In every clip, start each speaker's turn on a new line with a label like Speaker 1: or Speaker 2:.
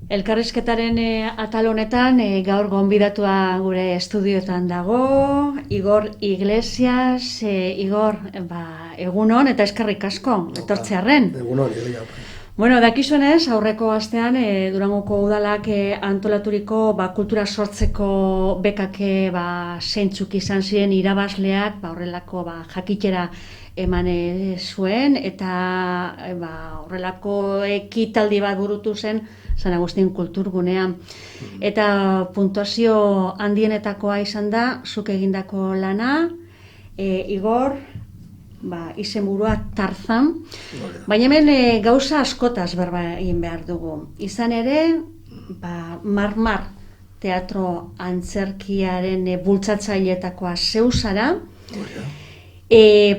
Speaker 1: Elkarrizketaren atal honetan gaur gonbidatua gure estudioetan dago, Igor Iglesias. Igor, egunon eta eskerrik asko, etortzearren.
Speaker 2: Egunon,
Speaker 1: Bueno, dakizuenez, aurreko astean Durangoko udalak antolaturiko kultura sortzeko bekak zeintzuk izan ziren irabazleak, horrelako jakitera eman zuen, eta horrelako ekitaldi bat burutu zen San Agustin kulturgunean. Eta puntuazio handienetakoa izan da, zuk egindako lana, Igor, izenburua Tarzan, baina hemen gauza askotaz berba egin behar dugu. Izan ere, Marmar teatro antzerkiaren bultzatzaileetakoa zeu zara,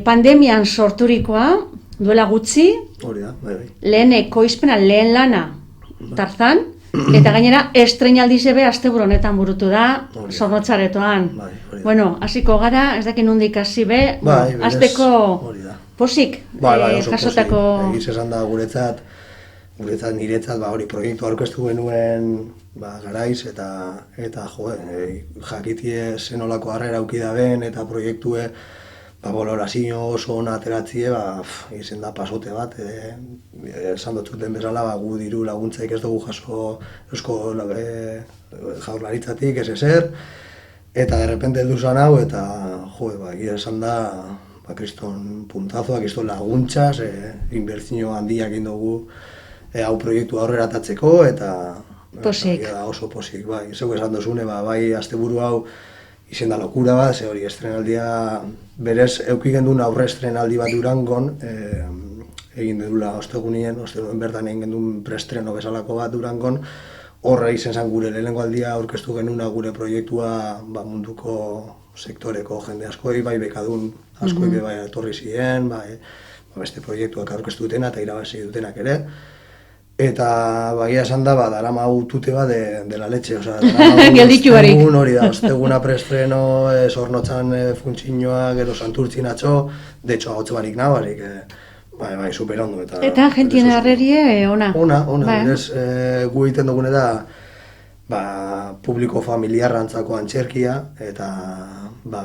Speaker 1: pandemian sorturikoa, duela gutxi, lehen ekoizpena, lehen lana Tarzan, eta gainera estreinaldiz ebe asteburu honetan burutu da, Zornotzaretoan. Bueno, hasiko gara, ez dakin nondik hasi be, hasteko posik jasotako...
Speaker 2: Egiz esan da guretzat niretzat hori proiektu aurkeztu genuen garaiz, eta jakitie zenolako harrera auki da ben, eta proiektue bolorazio oso ona ateratzie, izen da pasote bat, esan dotzuten bezala, gu diru laguntzaik ez dugu jaso eusko jaurlaritzatik, ez ezer, eta derrepente heldu zan hau, eta esan da, kriston puntazoak, kriston laguntzaz, inbertzio handiak egin dugu hau proiektu aurrera atatzeko, eta oso posik, zeu esan dozune, asteburu hau, izen da lokura bat, ze hori estrenaldia berez euki gendun aurre estrenaldi bat Durangon, egin dudula ostegunien bertan egin gendun preestreno bezalako bat Durangon, horra izen zen gure lehenengo aldia aurkeztu genuna gure proiektua munduko sektoreko jende askoi, bekadun askoi etorri ziren, beste proiektuak aurkeztu dutena eta irabazi dutenak ere. Eta bagia esan da, darama tute bat de la leche,
Speaker 1: gelditu barik.
Speaker 2: Hori da, osteguna preestreno, Zornotzan funtzinoa, gero Santurtzin atxo, de hecho hau barik nabarik, super ondo.
Speaker 1: Eta jentien harrerie ona?
Speaker 2: Ona, berez gu egiten dugune da, publiko familiarrantzako antxerkia, eta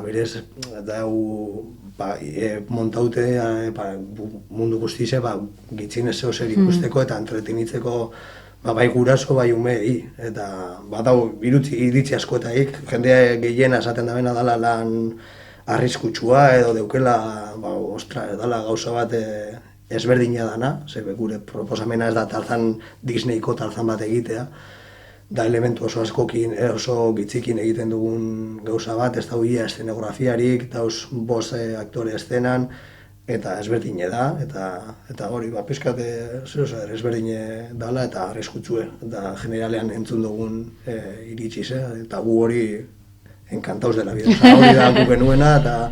Speaker 2: berez, montaute mundu guztize gitzinez zeo zer ikusteko eta entretenitzeko bai guraso, bai umei, eta badau iritzi askoetaik, jende gehiena esaten dabena dala lan arriskutsua edo deukela, dala gauza bat ezberdina dana, gure proposamena ez da Tarzan, Disneyko Tarzan bat egitea, da elementu oso askokin, oso gitzikin egiten dugun gauza bat, ez da huia eszenografiarik, dauz bost aktore eszenan, eta ezberdine da, eta hori, pizkat ezberdine dala eta arriskutsue, eta generalean entzun dugun iritsiz, eta gu hori enkantauz dela bidea. Hori da gu genuena, eta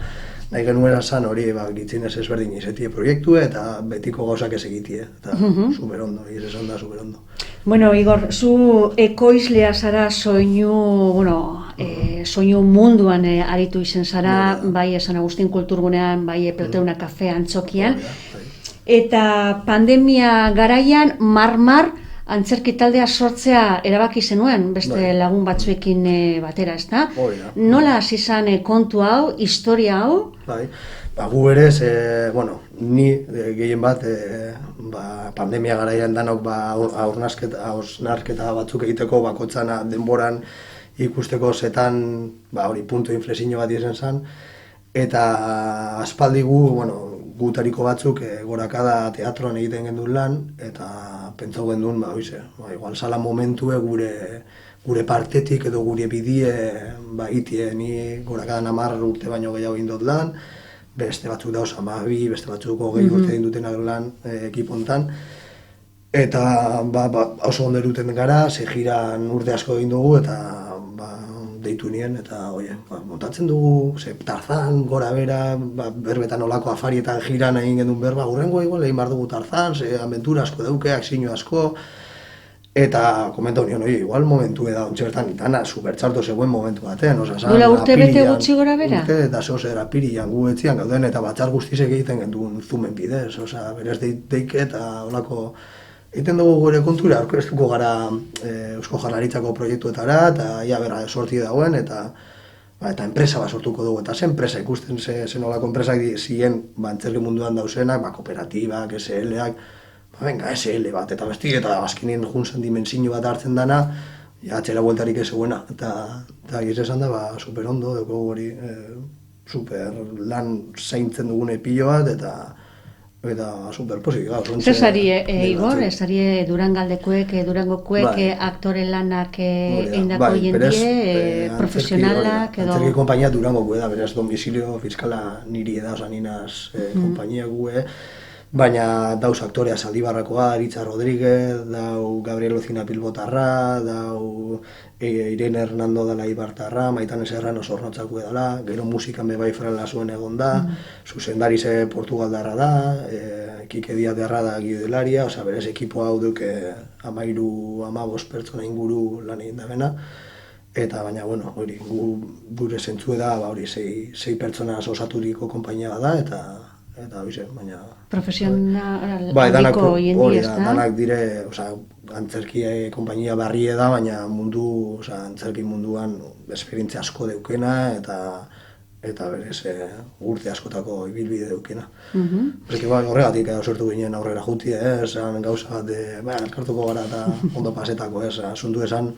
Speaker 2: nahi genuena zan hori gitzinez ezberdin izetie proiektu, eta betiko gauzak ez egitie, eta superondo, esan da superondo.
Speaker 1: Bueno, Igor, zu ekoizlea zara soinu munduan aritu izen zara, bai San Agustin kulturgunean, bai Pelteuna kafe antzokian, eta pandemia garaian Marmar antzerki taldea sortzea erabaki zenuen, beste lagun batzuekin batera, ezta? Nola hasi zen kontu hau, historia hau?
Speaker 2: Gu berez, ni gehien bat pandemia garaian danok hausnarketa batzuk egiteko bakotzan denboran ikusteko zetan hori puntu inflexio bat izen zen, eta aspaldi gutariko batzuk gorakada teatroan egiten gendun lan, eta pentsau gendun, igual zala momentue gure partetik edo gure bidie itie, ni gorakada 10 urte baino gehiago egin dut lan, beste batzuk dauz 12, beste batzuk 20 urte egin dutenak lan ekipontan, eta oso ondo eruten gara, jiran urte asko egin dugu, eta deitu nien, eta montatzen dugu, Tarzan, gora bera, berbetan olako afarietan jiran egin gendun berba, gurrengo igual egin bar dugu Tarzan, aventura asko dauke, akzio asko, eta komentau nion, igual momentu da ontxertan itana, supertxarto zegoen momentu batean,
Speaker 1: Dula urte bete gutxi gora bera?
Speaker 2: Urte eta zehozer apirian gu etzian gauden, eta batxar guztizek egiten genduen zumen bidez, berez deik eta olako egiten dugu gure kontura, aurkeztuko gara Eusko Jaurlaritzako proiektuetara, eta ia bera sorti dagoen, eta enpresa bat sortuko dugu, eta zen enpresa ikusten zenolako enpresak ziren antzerki munduan dauzenak, kooperatibak, SL-ak, venga, SL bat, eta besti, eta azkenien juntzen dimensio bat hartzen dana, atxera bueltarik ez eguena, eta egiz esan da, super ondo, dugu hori, super lan zaintzen dugune pilo bat, eta super posik.
Speaker 1: Zesari, Igor, zesari Durangaldekoek, Durangokoek, aktore lanak eindako jendie, profesionalak, edo...
Speaker 2: Antzerki kompainia Durangokoe da, beraz, domizilio fiskala niri eda, ninaz kompainia gue, baina dauz aktorea Zaldibarrakoa, Aritza Rodríguez, dau Gabriel Ocina Bilbotarra, dau Irene Hernando dela Ibartarra, Maitane Serrano Zornotzako edala, gero musikan bebai Fran Lasuen egon da, zuzendari ze Portugaldarra da, Kike Diaz de Arrada gidelaria, oza, berez ekipo hau duke 13-15 pertsona inguru lan egin da bena, eta baina, bueno, hori, gure zentzue da, hori, 6 pertsona osaturiko konpainia da, eta bize, baina...
Speaker 1: Profesional handiko jendi ez da?
Speaker 2: Danak dire, antzerki konpainia barrie da, baina antzerki munduan esperientzia asko deukena, eta berez urte askotako ibilbide deukena. Horregatik sortu ginen aurrera juti, esan gauza bat, elkartuko gara eta ondo pasetako, asuntu esan,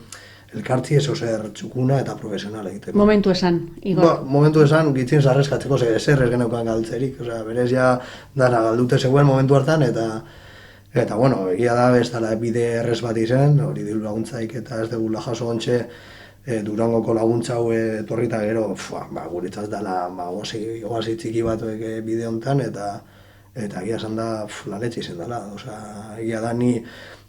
Speaker 2: elkartzi ez oser txukuna eta profesionala egiteko.
Speaker 1: Momentu esan, Igor?
Speaker 2: Momentu esan, gitzin zarrezkatzeko, ezer ez geneukan galtzerik, berez ja dara galdute zegoen momentu hartan, eta bueno, egia da ez dala bide errez bat izen, hori diru laguntzaik eta ez dugula jaso ontxe, Durangoko laguntza hau etorrita gero, guretzat dala oasi txiki batuek bide honetan, eta egia esan da laletxe izen dela, egia da ni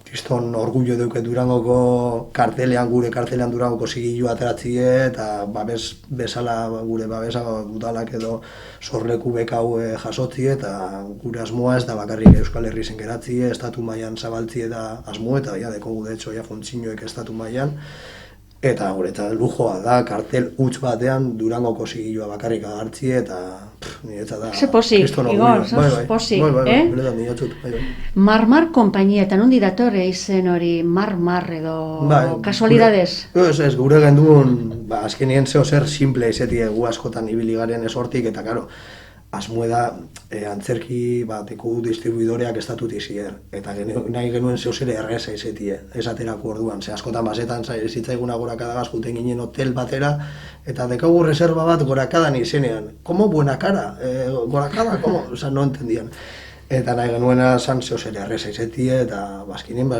Speaker 2: kriston orgullo deuke Durangoko kartelean, gure kartelean Durangoko zigilu ateratzie, eta babes bezala gure babesa udalak edo sorleku bekau jasotzie, eta gure asmoa ez da bakarrik Euskal Herri zen geratzie, estatu mailan zabaltzie da asmo, eta ja dekogu de hecho funtzioek estatu mailan, eta guretzat lujoa da, kartel huts batean Durangoko zigilua bakarrik agartzie, eta niretzat da...
Speaker 1: Ze posik, Igor, ze posik, Marmar kompainia, eta nondi datore izen hori Marmar edo kasualidades?
Speaker 2: Ez, gure genduen, azkenien zeo zer simple izetie gu askotan ibili garen esortik, eta karo, asmue da antzerki bateko distribuidoreak estatut izier, eta nahi genuen zeo zer erreza izetie, esaterako orduan, ze askotan basetan zitzaiguna gorakadagaz juten ginen hotel batera, eta dekaugu reserva bat gorakadan izenean, komo buena cara, gorakada, komo, oza, no entendian. Eta nahi genuena zan zeo zer erreza izetie, eta bazkinen,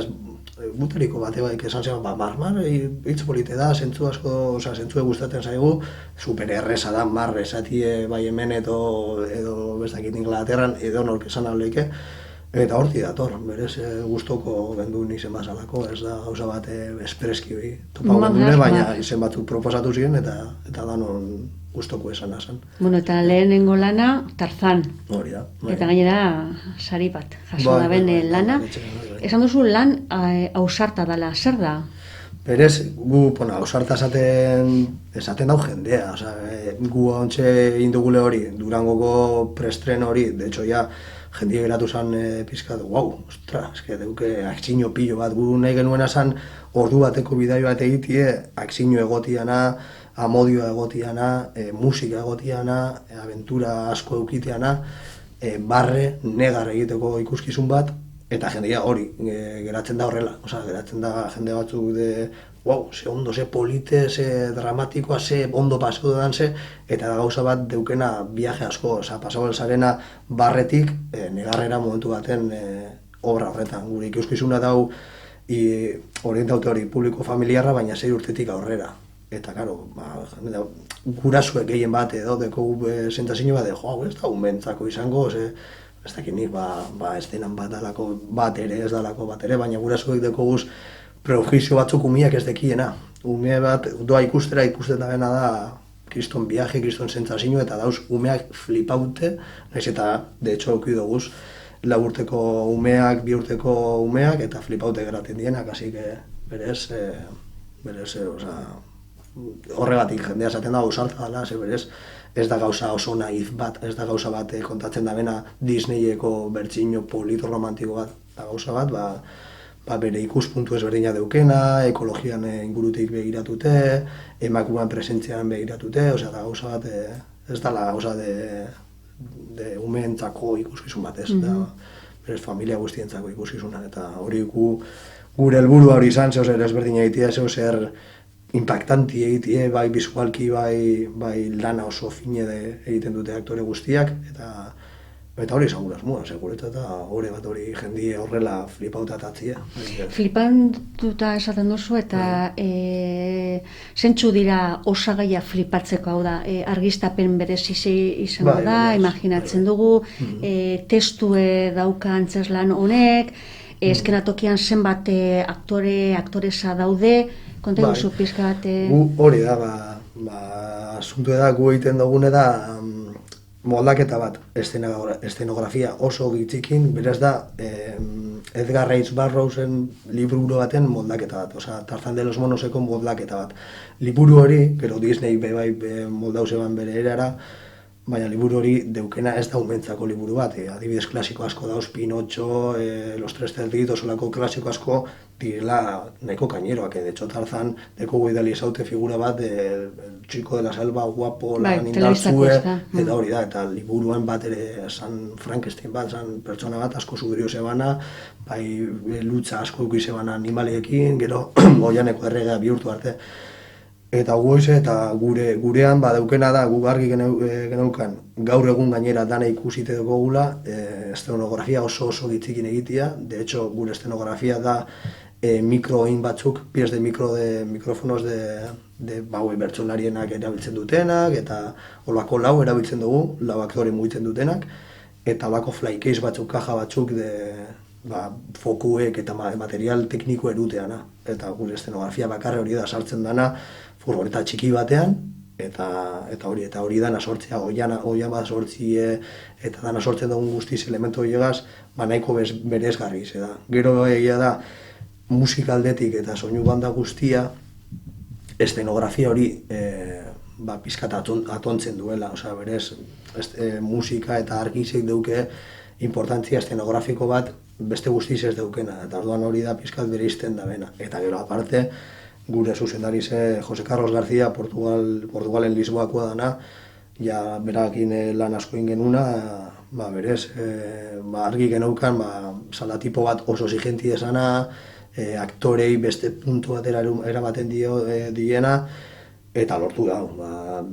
Speaker 2: buteriko bate baik esan zen, Marmar hitz polite da, zentzu asko, zentzu gustatzen zaigu, super erresa da, marre esatie bai hemen edo bestakit Inglaterran, edo nork esan aldeike, eta horti dator, berez gustoko gendun izen bazalako, ez da gauza bat espreski topau gendune, baina izen batzuk proposatu ziren, eta danon gustoko esan asan.
Speaker 1: Bueno, eta lehenengo lana, Tarzan.
Speaker 2: Hori da.
Speaker 1: Eta gainera, sari bat, jaso da ben lana. Esan duzu lan ausarta dela, zer da?
Speaker 2: Berez, gu ausarta esaten dau jendea. Gu ontxe indugule hori, Durangoko prestren hori, de hecho ja, jendia geratu zan pizkat, ostra, eske deuke akzino pilo bat, gu nahi genuena zan ordu bateko bidai bat egitie, akzino egotiana, amodioa egotiana, musika egotiana, aventura asko eukiteana, barre, negar egiteko ikuskizun bat, eta jendea hori geratzen da horrela, geratzen da jende batzuk ze ondo, ze polite, ze dramatikoa, ze ondo pasako dudan ze, eta da gauza bat deukena viaje asko, pasako zarena barretik negarrera momentu baten obra horretan. Gure ikuskizuna dau orientaute hori publiko familiarra, baina 6 urtetik aurrera. Eta, karo, gurasuek gehien bat edo dekogu sentazio bat, ez da umentzako izango, ez dakit nik, ez denan bat ere, ez dalako bat ere, baina gurasuek dekoguz prejuizio batzuk umiak ez dekiena. Ume bat doa ikustera ikusten da bena da kriston viaje, kriston sentazio, eta dauz umeak flipaute, nahiz eta, de hecho, eukidoguz, 4 urteko umeak, 2 urteko umeak, eta flipaute geraten dienak, hasi que berez, horregatik jendea esaten da ausarta dela, berez ez da gauza oso naiz bat, ez da gauza bat kontatzen da bena Disneyeko bertxino polito romantiko bat, da gauza bat, bere ikuspuntu ezberdina deukena, ekologian ingurutik begiratute, emakumean presentzian begiratute, osea, da gauza bat, ez dala gauza de umeentzako ikuskizun bat, ez, da, berez familia guztientzako ikuskizuna, eta hori gure helburua hori izan, zeu zer ezberdina egitea, zeu zer impactanti egitea, bai bizualki, bai lana oso fine egiten dute aktore guztiak, eta hori izan gura asmoa, seguretat, eta hori bat hori jendie horrela flipauta tatzia.
Speaker 1: Flipauta esaten duzu, eta zentzu dira osagaia flipatzeko, hau da, argiztapen berezi izango da, imaginatzen dugu, testue dauka antzeslan honek, eskenatokian zenbat aktoresa daude, konta guzu pizka bat...
Speaker 2: Hori da, asuntu da, gu egiten dugune da, moldaketa bat, estenografia oso gitzikin, beraz da, Edgar Rice Burroughsen liburu baten moldaketa bat, osea, Tarzan de los Monoseko moldaketa bat. Liburu hori, gero Disney bai moldau zeban bere erara, baina liburu hori deukena ez da umentzako liburu bat, adibidez klasiko asko dauz, Pinocho, Los Tres Cerditos, olako klasiko asko direla nahiko kaineroak, de hecho Tarzan deko guidali ezaute figura bat, el chico de la selva, guapo, lan indartzue, eta hori da, eta liburuan bat ere San Frankenstein bat, San pertsona bat asko subirio zebana, bai lutza asko zebana animaliekin, gero goianeko erregea bihurtu arte. Eta goize eta gurean daukena da, guk argi geneukan gaur egun gainera dana ikusite dugula, estenografia oso gitzikin egitea, de hecho gure estenografia da mikroin batzuk, pies de mikrofonos de bertsolarienak erabiltzen dutenak, eta olako lau erabiltzen dugu, lau aktore mugitzen dutenak, eta olako flycase batzuk, kaja batzuk fokuek eta material tekniko eruteana. Eta gure estenografia bakarra hori da sartzen dana furgoneta txiki batean, eta hori dana sortzea, oian bat sortzie, eta dana sortzen dugun guztiz elementu horiegaz, nahiko berezgarri da. Gero egia da, musikaldetik eta soinu banda guztia, estenografia hori pizkat atontzen duela, osea, berez, musika eta argizek duke importantzia estenografiko bat beste guztiz ez daukena, eta orduan hori da pizkat bereizten da bena. Eta gero aparte, gure zuzendarize Jose Carlos García, Portugalen Lisboakoa dana, ja berakin lan asko ingenuna, berez, argi geneukan, salatipo bat oso exigentia esana, aktorei beste puntu batera eramaten diena, eta lortu da,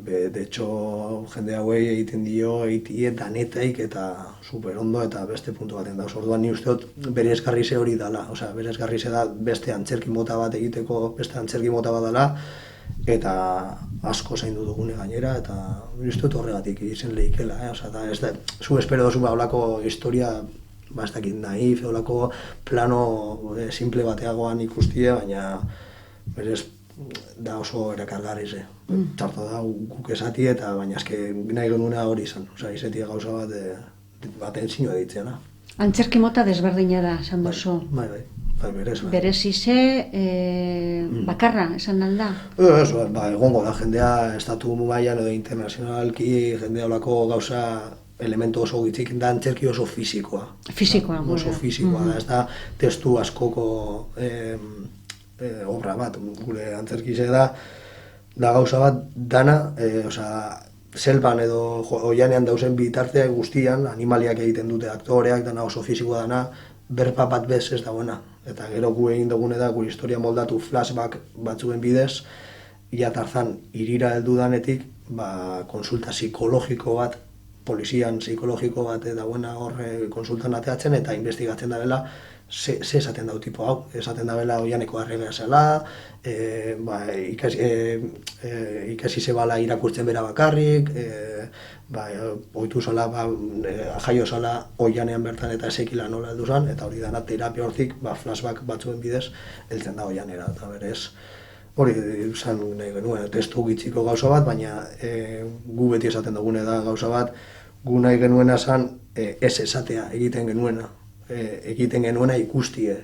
Speaker 2: de hecho, jende hauei egiten eitie danetaik eta super ondo eta beste puntu baten da. Orduan ni usteot bere esgarrize hori dala, osea, bere esgarrize da beste antzerki mota bat egiteko, beste antzerki mota bat dala, eta asko zaindu dugune gainera, eta usteot horregatik izen lehikela, osea, ez da, zu espero dozu holako historia, ez dakit naif, holako plano simple bateagoan ikustia, baina berez da oso erakargarri ze. Txarta da guk esati eta baina eske nahi genuna hori izan. Osea, izetia gauza baten zinua ditzeana.
Speaker 1: Antzerki mota desberdina da, esan duzu.
Speaker 2: Bai, berez.
Speaker 1: Berez ize, bakarra, esan alda?
Speaker 2: Ez, egongo da, jendea estatu mailan edo internazionalki, jendea olako gauza elementu oso gitzik da antzerki oso fisikoa.
Speaker 1: Fisikoa,
Speaker 2: oso fisikoa da, ez da testu askoko obra bat, gure antzerkize da gauza bat dana, selban edo oianean dauzen bitarte guztian, animaliak egiten dute aktoreak, dana oso fisikoa dana, berpa bat bez ez dagoena. Eta gero gu egin dugune da, gure historia moldatu flashback batzuen bidez, ia Tarzan irira heldu danetik, konsulta psikologiko bat, polizian psikologiko bat dagoena horre konsultan ateatzen eta investigatzen da bela, ze esaten dau tipo hau, esaten da bela oianeko arregea zela, ikasi zebala irakurtzen bera bakarrik, oitu zela, jaio zela oianean bertan eta esekila nola heldu zen, eta hori dana terapia hortik, flashback batzuen bidez, heltzen da oianera, eta berez, hori izan nahi genuen, testu gitziko gauza bat, baina gu beti esaten dugune da gauza bat, gu nahi genuena zen ez esatea egiten genuena ikustie.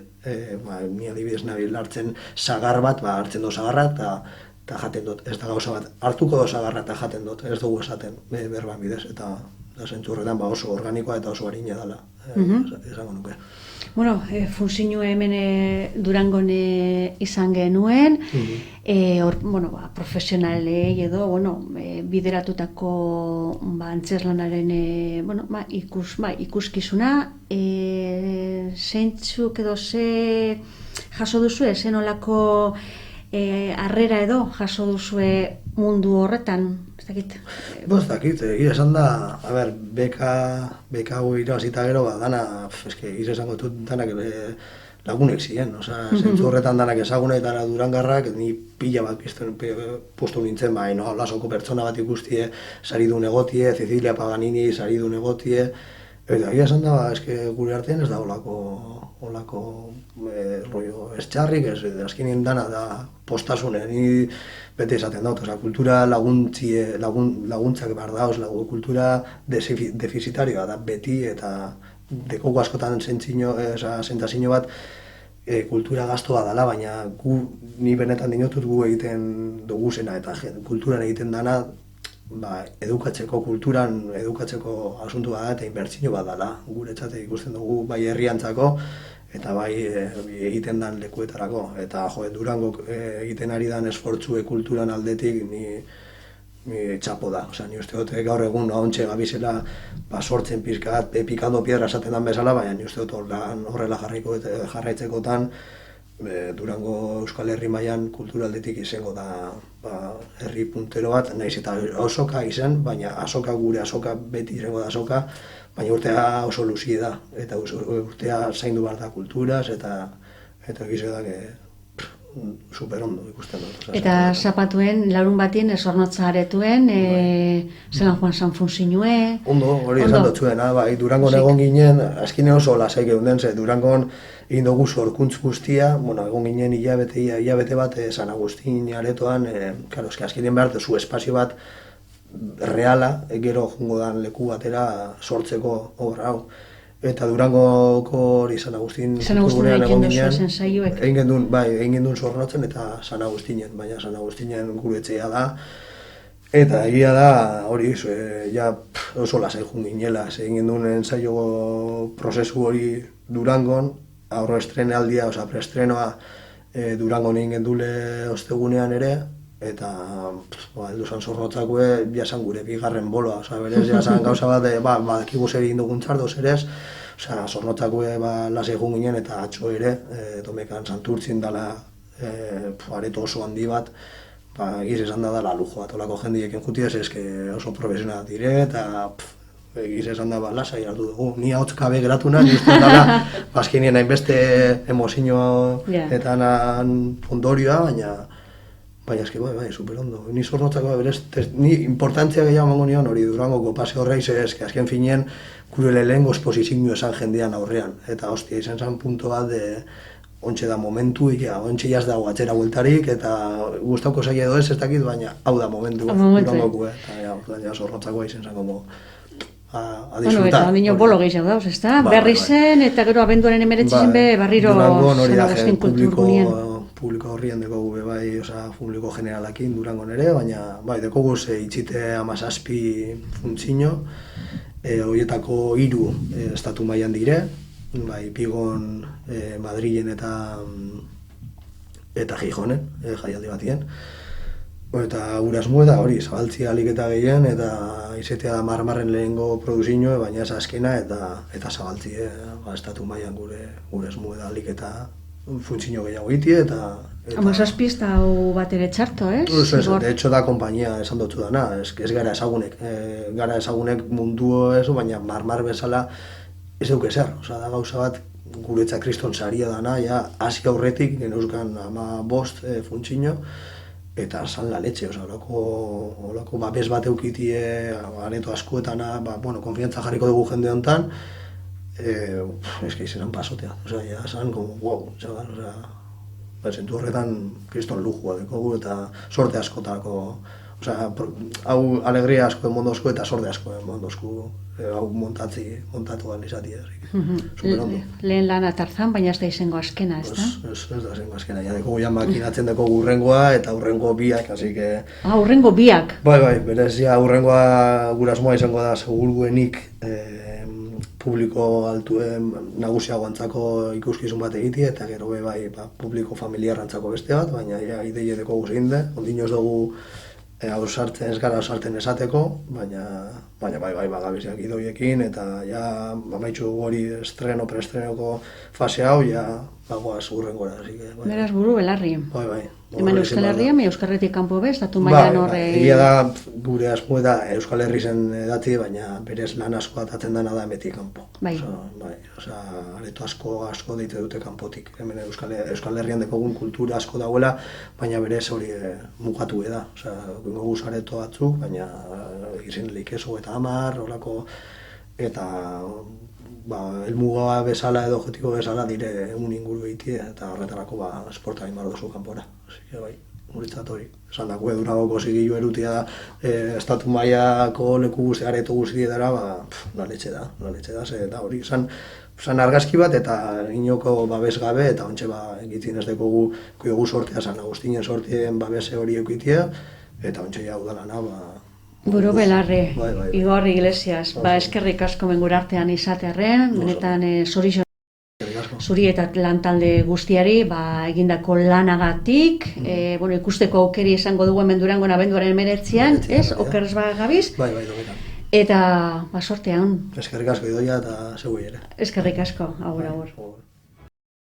Speaker 2: Ni adibidez nabil hartzen sagar bat, hartzen do sagarra eta jaten dut. Ez da gauza bat, hartuko do sagarra eta jaten dut, ez dugu esaten berban bidez, eta zentzu horretan oso organikoa eta oso harina dela, esango nuke.
Speaker 1: Bueno, funtzio hemen Durangon izan genuen, profesionalei edo, bideratutako antzeslanaren ikuskizuna, zeintzuk edo ze jaso duzue, zen olako harrera edo jaso duzue mundu horretan, ez dakit?
Speaker 2: Ez dakit, esan da, beka hau irabazita gero, dana, esango dut danak lagunek ziren, zentzu horretan danak ezagunetara Durangarrak, ni pila bat postu nintzen, lasoko pertsona bat ikustie, saridun egotie, Cecilia Paganini saridun egotie, eta esan da, gure artean ez da olako rollo ez azkenean dana da postasune, ni bete esaten dut, kultura laguntzak behar dauz, kultura defizitarioa da beti, eta dekoko askotan sentsazio bat kultura gastoa dela, baina ni benetan dinotut gu egiten dugu zena, eta kulturan egiten dana edukatzeko, kulturan edukatzeko asuntua da, eta inbertsio bat dela, guretzat ikusten dugu bai herriantzako, eta bai egiten dan lekuetarako, eta Durangok egiten ari dan esfortzue kulturan aldetik ni txapo da, ni uste dut gaur egun ahontxe gabizela sortzen pizkat, pikando piedra esaten dan bezala, baina ni uste dut horrela jarraitzekotan Durango Euskal Herri mailan kulturaldetik izango da herri puntero bat, nahiz eta azoka izan, baina gure azoka beti izango da azoka, baina urtea oso luzie da, eta urtea zaindu behar da kulturaz, eta egize da super ondo ikusten dut.
Speaker 1: Eta zapatuen, larun batien, Zornotza aretuen, zelan joan San Funzinue?
Speaker 2: Ondo, hori esan dut zuen, Durangon egon ginen, azkine oso lasai geunden, Durangon egin dugu sorkuntz guztia, egon ginen hilabete bat San Agustin aretoan, azkenean behar zu espazio bat reala, gero jungo dan leku batera sortzeko obra hau. Eta Durangoko hori San Agustin gurean egon ginen, egin gendun Zornotzen eta San Agustinen, baina San Agustinen gure etxea da. Eta egia da, hori oso lasai jun ginela, egin gendun ensaio prozesu hori Durangon, aurro estrenaldia, preestrenoa Durangon egin gendule ostegunean ere, eta heldu zan Zornotzakue jasan gure bigarren boloa, berez jasan gauza bat, badakigu zer egin dugun txardoz ere, Zornotzakue lasai jun ginen eta atxo ere, Domekan Santurtzin dela areto oso handi bat, egiz esan da dela lujo bat, olako jendiekin jutiaz, oso profesional dire, eta egiz esan da lasai hartu dugu. Ni hotz kabe geratu nahi, uste dela, azkenien hainbeste emozio eta ondorioa, baina super ondo. Ni Zornotzako berez, ni importantzia gehiago emango nion hori Durangoko paseo horreiz, azken finien gure lehengo esposizio esan jendean aurrean, eta hostia, izan zen punto bat ontxe da momentu, ontxe jaz dago atxera bueltarik, eta guztauko zaila edo ez dakit, baina hau da momentu Durangoko, eta Zornotzakoa izan zen como a disfrutar.
Speaker 1: Eta nino bolo gehiago dauz, ez da? Berri zen, eta gero abenduaren emeretzizen barriro San Agustin kulturgunien.
Speaker 2: Publiko horrien dekogu publiko generalakin Durangon ere, baina dekogu itxite 17 funtzio, horietako 3 estatu mailan dire, Pigon, Madrilen eta Gijonen, jaialdi batien. Eta gure asmoa da hori, zabaltzi alik eta gehien, eta izetea da marmarren lehengo produzioa, baina ez azkena eta zabaltzi, estatu mailan gure asmoa da alik eta funtzio gehiago egitea, eta...
Speaker 1: Amazazpi ez da bat ere txarto, ez?
Speaker 2: De hecho da kompainia esan dutzu dana, ez gara ezagunek. Gara ezagunek mundu ez, baina marmar bezala ez duke zer. Da gauza bat guretzak kriston saria dana, hasi aurretik geneuzkan 15 funtzio, eta san la leche, olako babes bat eukitie, areto askoetan, konfiantza jarriko dugu jende honetan, izan pasotea, esan, wow, zentu horretan kriston lujua dekogu eta sorte askotako, hau alegria asko emondozko eta sorte asko emondozko, hau montatu dan izatea, super ondo.
Speaker 1: Lehen lana Tarzan, baina ez da izango askena, ez da?
Speaker 2: Ez da izango askena, dekogu makinatzen dekogu urrengoa eta urrengo biak, así que...
Speaker 1: Urrengo biak?
Speaker 2: Bai, berez, urrengoa gure asmoa izango da segurguenik publiko altuen nagusiago antzako ikuskizun bat egiti, eta gero bai publiko familiar antzako beste bat, baina ideie deko guzinde, ondino ez dugu ez gara ausartzen esateko, baina bai bagabiziak idoiekin, eta ja bamaitxu hori preestrenoko fase hau, ja bagoaz urrengora.
Speaker 1: Beraz buru belarri.
Speaker 2: Bai.
Speaker 1: Hemen Euskal Herria, Euskal Herritik kanpo be, estatu mailan horre...
Speaker 2: Egia da, gure asmo eta Euskal Herri zen edatzi, baina berez lan asko atatzen dena da emetik kanpo.
Speaker 1: Bai.
Speaker 2: Areto asko deite dute kanpotik. Hemen Euskal Herrian dekogun kultura asko dauela, baina berez hori mugatu da. Guguz areto batzuk, baina izin likezo eta amar, horako, eta elmuga bezala edo objetibo bezala dire egun inguru egitea, eta horretarako esporta egin behar duzu kanpora. Bai, guretzat hori. Esan dako Durangoko zigilu erutia da, estatu mailako leku guzti, areto guztietara, laletxe da, eta hori zan argazki bat, eta inoko babes gabe, eta ontsa egitzen ez dekogu sortea, San Agustinen sortien babese hori eukitea, eta ontsa jau dalana,
Speaker 1: Buru belarre, Igor Iglesias, eskerrik asko mengura artean izatearren, benetan zuri eta lantalde guztiari egindako lanagatik, ikusteko aukeri esango dugu hemen Durangon abenduaren 19an, oker ez bagabiz.
Speaker 2: Bai,
Speaker 1: Eta sortean.
Speaker 2: Eskerrik asko Idoia eta zeu ere.
Speaker 1: Eskerrik asko, agur.